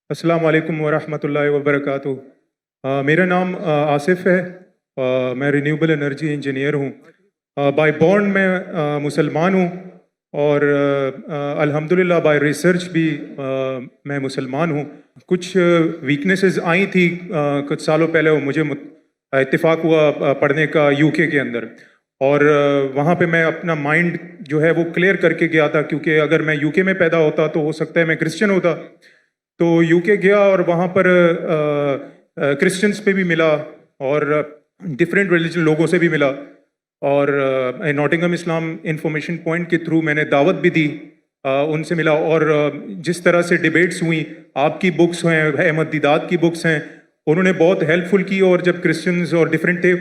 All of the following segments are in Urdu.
السلام علیکم ورحمۃ اللہ وبرکاتہ۔ میرا نام آصف ہے، میں رینیوبل انرجی انجینئر ہوں۔ بائی بورن میں مسلمان ہوں، اور الحمدللہ بائی ریسرچ بھی میں مسلمان ہوں۔ کچھ ویکنیسز آئی تھی کچھ سالوں پہلے، مجھے اتفاق ہوا پڑھنے کا یو کے اندر، اور وہاں پہ میں اپنا مائنڈ جو ہے وہ کلیئر کر کے گیا تھا، کیونکہ اگر میں یو کے میں پیدا ہوتا تو ہو سکتا ہے میں کرسچن ہوتا۔ تو یو کے گیا اور وہاں پر کرسچنس پہ بھی ملا اور ڈفرینٹ ریلیجن لوگوں سے بھی ملا، اور ناٹنگھم اسلام انفارمیشن پوائنٹ کے تھرو میں نے دعوت بھی دی، ان سے ملا، اور جس طرح سے ڈیبیٹس ہوئیں، آپ کی بکس ہیں، احمد دیدات کی بکس ہیں، انہوں نے بہت ہیلپ فل کی، اور جب کرسچنز اور ڈفرینٹ تھے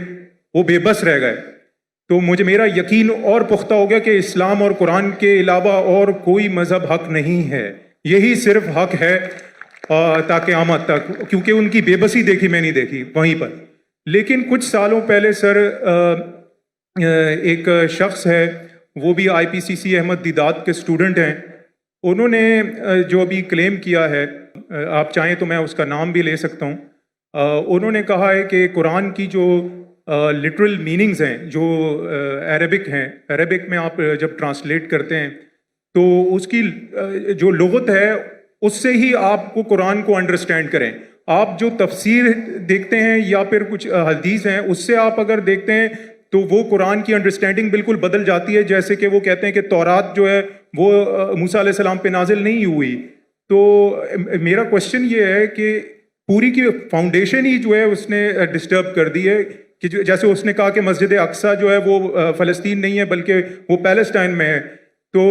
وہ بے بس رہ گئے، تو میرا یقین اور پختہ ہو گیا کہ اسلام اور قرآن کے علاوہ اور کوئی مذہب حق نہیں ہے، یہی صرف حق ہے تا قیامت تک، کیونکہ ان کی بے بسی دیکھی میں نہیں دیکھی وہیں پر۔ لیکن کچھ سالوں پہلے سر ایک شخص ہے، وہ بھی آئی پی سی سی احمد دیدات کے اسٹوڈنٹ ہیں، انہوں نے جو ابھی کلیم کیا ہے، آپ چاہیں تو میں اس کا نام بھی لے سکتا ہوں، انہوں نے کہا ہے کہ قرآن کی جو لٹرل میننگز ہیں جو عربک ہیں، عربک میں آپ جب ٹرانسلیٹ کرتے ہیں تو اس کی جو لغت ہے اس سے ہی آپ کو قرآن کو انڈرسٹینڈ کریں۔ آپ جو تفسیر دیکھتے ہیں یا پھر کچھ حدیث ہیں، اس سے آپ اگر دیکھتے ہیں تو وہ قرآن کی انڈرسٹینڈنگ بالکل بدل جاتی ہے، جیسے کہ وہ کہتے ہیں کہ تورات جو ہے وہ موسیٰ علیہ السلام پہ نازل نہیں ہوئی۔ تو میرا کوشچن یہ ہے کہ پوری کی فاؤنڈیشن ہی جو ہے اس نے ڈسٹرب کر دی ہے، کہ جیسے اس نے کہا کہ مسجد اقصیٰ جو ہے وہ فلسطین نہیں ہے بلکہ وہ پیلسٹائن میں ہے۔ تو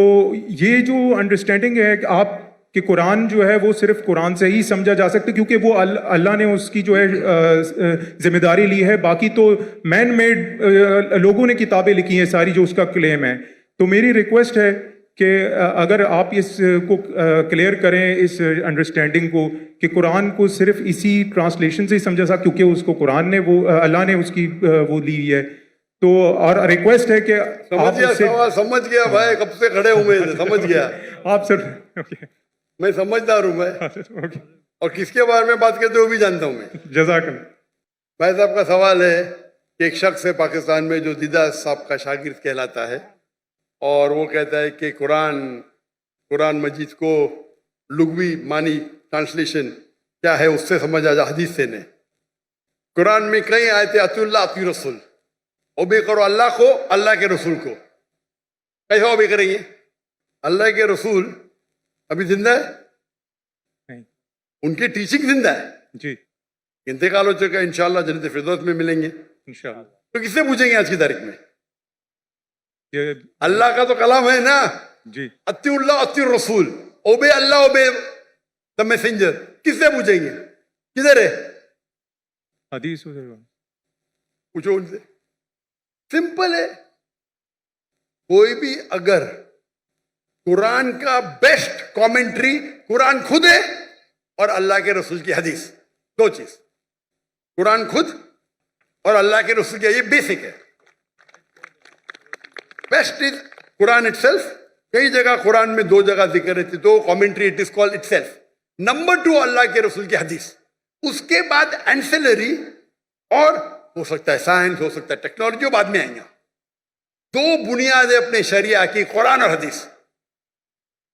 یہ جو انڈرسٹینڈنگ ہے کہ آپ کہ قرآن جو ہے وہ صرف قرآن سے ہی سمجھا جا سکتا ہے، کیونکہ وہ اللہ نے اس کی جو ہے ذمہ داری لی ہے، باقی تو مین میڈ لوگوں نے کتابیں لکھی ہیں ساری جو اس کا کلیم ہے۔ تو میری ریکویسٹ ہے کہ اگر آپ اس کو کلیئر کریں، اس انڈرسٹینڈنگ کو، کہ قرآن کو صرف اسی ٹرانسلیشن سے ہی سمجھا سکتا، کیونکہ اس کو قرآن نے وہ اللہ نے اس کی وہ لی ہے۔ تو اور ریکویسٹ ہے کہ آپ سمجھ گیا بھائی، کب سے کھڑے ہوئے سمجھ گیا آپ سر میں سمجھدار ہوں میں، اور کس کے بارے میں بات کرتے ہو بھی جانتا ہوں میں۔ جزاک اللہ۔ بھائی صاحب کا سوال ہے کہ ایک شخص ہے پاکستان میں جو دیدہ صاحب کا شاگرد کہلاتا ہے، اور وہ کہتا ہے کہ قرآن مجید کو لغوی معنی ٹرانسلیشن کیا ہے اس سے سمجھا جا، حدیث سے نہیں۔ قرآن میں کئی آیتیں اطیعوا اللہ اطیعوا رسول، اوبے کرو اللہ کو، اللہ کے رسول کو۔ کیسے اوبے کریں گے؟ اللہ کے رسول ابھی زندہ ہے، ان کی ٹیچنگ زندہ ہے، جی انتقال ہو چکا ہے، انشاءاللہ جنت فردوس میں ملیں گے انشاءاللہ۔ تو کس سے پوچھیں گے آج کی تاریخ میں؟ یہ اللہ کا تو کلام ہے نا، جی اطیعوا اللہ اطیعوا الرسول، obey Allah obey the messenger, کس سے پوچھیں گے؟ کدھر ہے؟ حدیث پوچھو ان سے، سمپل ہے۔ کوئی بھی اگر قرآن کا بیسٹ کامنٹری قرآن خود ہے اور اللہ کے رسول کی حدیث، دو چیز، قرآن خود اور اللہ کے رسول کی، یہ بیسک ہے۔ Best is Quran it self, کئی جگہ قرآن میں دو جگہ ذکر رہتی تو commentary it is called it self. Number 2 اللہ کے رسول کی حدیث، اس کے بعد اینسلری، اور ہو سکتا ہے سائنس، ہو سکتا ہے ٹیکنالوجی، بعد میں آئیں گا۔ دو بنیادیں اپنے شریعہ کی، قرآن اور حدیث۔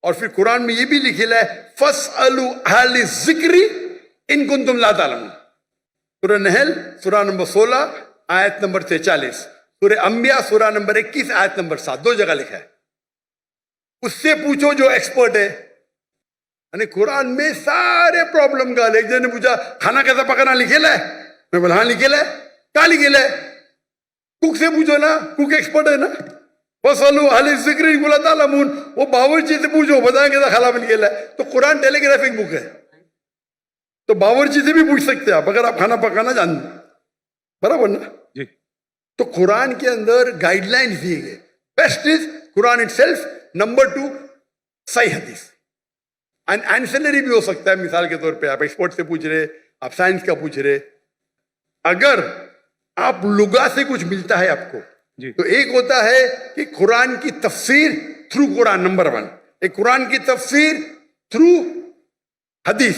اور پھر قرآن میں یہ بھی لکھا ہے فَاسْأَلُوا أَهْلَ الذِّكْرِ إِن كُنتُمْ لَا تَعْلَمُونَ۔ سورہ نحل سورہ نمبر 16 آیت نمبر 43، سورہ انبیاء سورہ نمبر 21 آیت نمبر 7، دو جگہ لکھا ہے۔ اس سے پوچھو جو ایکسپرٹ ہے۔ یعنی قرآن میں سارے پرابلم کا، ایک جن نے پوچھا کھانا کیسا پکانا لکھا ہے، میں بولا ہاں لکھا ہے، کیا لکھا ہے؟ کوک سے پوچھو نا، کوک ایکسپرٹ ہے نا۔ فَاسْأَلُوا أَهْلَ الذِّكْرِ إِن كُنتُمْ لَا تَعْلَمُونَ، وہ باورچی سے پوچھو، بتائیں کہ کھانا بن گیا ہے۔ تو قرآن ٹیلی گرافک بک ہے، تو باورچی سے بھی پوچھ سکتے ہیں آپ اگر آپ کھانا پکانا جانتے، برابر نا؟ جی تو قرآن کے اندر گائیڈ لائن دیے گئے۔ Best is Quran it self, number 2 صحیح حدیث، اینڈ اینسلری بھی ہو سکتا ہے۔ مثال کے طور پہ آپ ایکسپرٹ سے پوچھ رہے، آپ سائنس کا پوچھ رہے، اگر آپ لغا سے کچھ ملتا ہے آپ کو، تو ایک ہوتا ہے کہ قرآن کی تفسیر تھرو قرآن، نمبر 1، ایک قرآن کی تفسیر تھرو حدیث،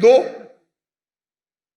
2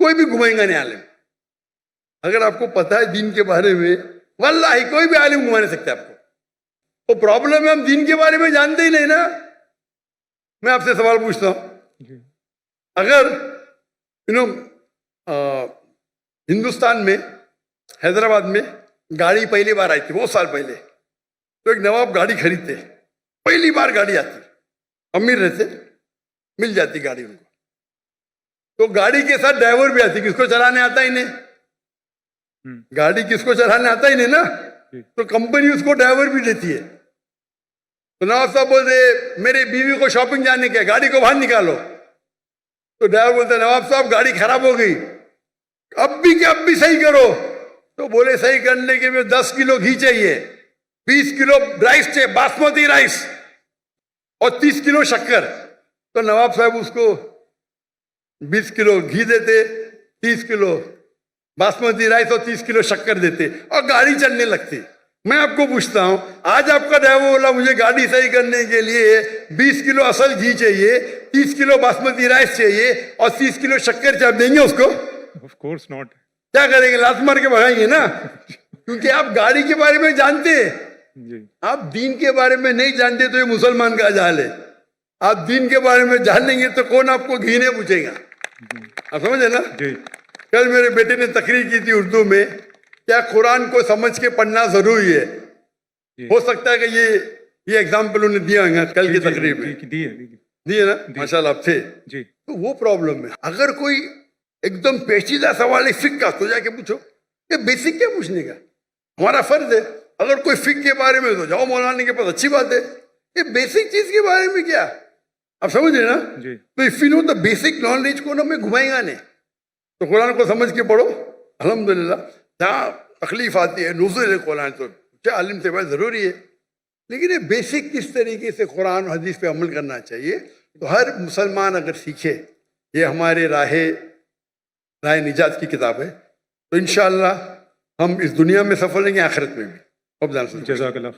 کوئی بھی گھمائیں گا نہیں عالم. اگر آپ کو پتا ہے دین کے بارے میں واللہ کوئی بھی عالم گھما نہیں سکتا آپ کو. وہ پرابلم ہے ہم دین کے بارے میں جانتے ہی نہیں نا. میں آپ سے سوال پوچھتا ہوں, اگر ہندوستان میں حیدرآباد میں گاڑی پہلی بار آئی تھی بہت سال پہلے, تو ایک نواب گاڑی خریدتے, پہلی بار گاڑی آتی, امیر رہتے, مل جاتی گاڑی ان کو, تو گاڑی کے ساتھ ڈرائیور بھی آتی. کس کو چلانے آتا ہی نہیں, گاڑی کس کو چلانے آتا ہی نہیں نا, تو کمپنی اس کو ڈرائیور بھی دیتی ہے. تو نواب صاحب بولتے میری بیوی کو شاپنگ جانے کے, گاڑی کو باہر نکالو. تو ڈرائیور بولتے نواب صاحب گاڑی خراب ہو گئی, اب بھی صحیح کرو. تو بولے صحیح کرنے کے لیے 10 کلو گھی چاہیے, 20 کلو رائس چاہیے, باسمتی رائس, اور 30 کلو شکر. تو نواب صاحب اس کو 20 کلو گھی دیتے, 30 کلو باسمتی رائس اور 30 کلو شکر دیتے, اور گاڑی چلنے لگتی. میں آپ کو پوچھتا ہوں, آج آپ کا ڈرائیور بولا مجھے گاڑی صحیح کرنے کے لیے 20 کلو اصل گھی چاہیے, 30 کلو باسمتی رائس چاہیے, اور 30 کلو شکر چاہیے, دیں گے اس کو؟ Of course not. کیا کریں گے, لات مار کے بھگائیں گے نا, کیونکہ آپ گاڑی کے بارے میں جانتے, آپ دین کے بارے میں نہیں جانتے. تو یہ مسلمان کا جہل ہے. آپ دین کے بارے میں جان لیں گے تو کون آپ کو گھی نہیں پوچھے گا. آپ سمجھے نا. کل میرے بیٹے نے تقریر کی تھی اردو میں, کیا قرآن کو سمجھ کے پڑھنا ضروری ہے. ہو سکتا ہے کہ یہ ایگزامپل انہیں دیا ہوگا کل کی تقریر میں, دیے نا, ماشاء اللہ آپ تھے. تو وہ پرابلم ہے. اگر کوئی ایک دم پیچیدہ سوال ہے فقہ کا, تو جا کے پوچھو. یہ بیسک کیا پوچھنے کا, ہمارا فرض ہے. اگر کوئی فقہ کے بارے میں تو جاؤ مولانا کے پاس, اچھی بات ہے. یہ بیسک چیز کے بارے میں کیا, آپ سمجھ رہے نا. تو if you know the basic knowledge کو نا میں گھمائیں گا نہیں. تو قرآن کو سمجھ کے پڑھو. الحمدللہ جہاں تکلیف آتی ہے نزول قرآن تو عالم سے بہت ضروری ہے, لیکن یہ بیسک کس طریقے سے قرآن و حدیث پہ عمل کرنا چاہیے, تو ہر مسلمان اگر سیکھے. یہ ہمارے راہ نجات کی کتاب ہے, تو انشاءاللہ ہم اس دنیا میں سفل رہیں گے, آخرت میں بھی. جزاک اللہ.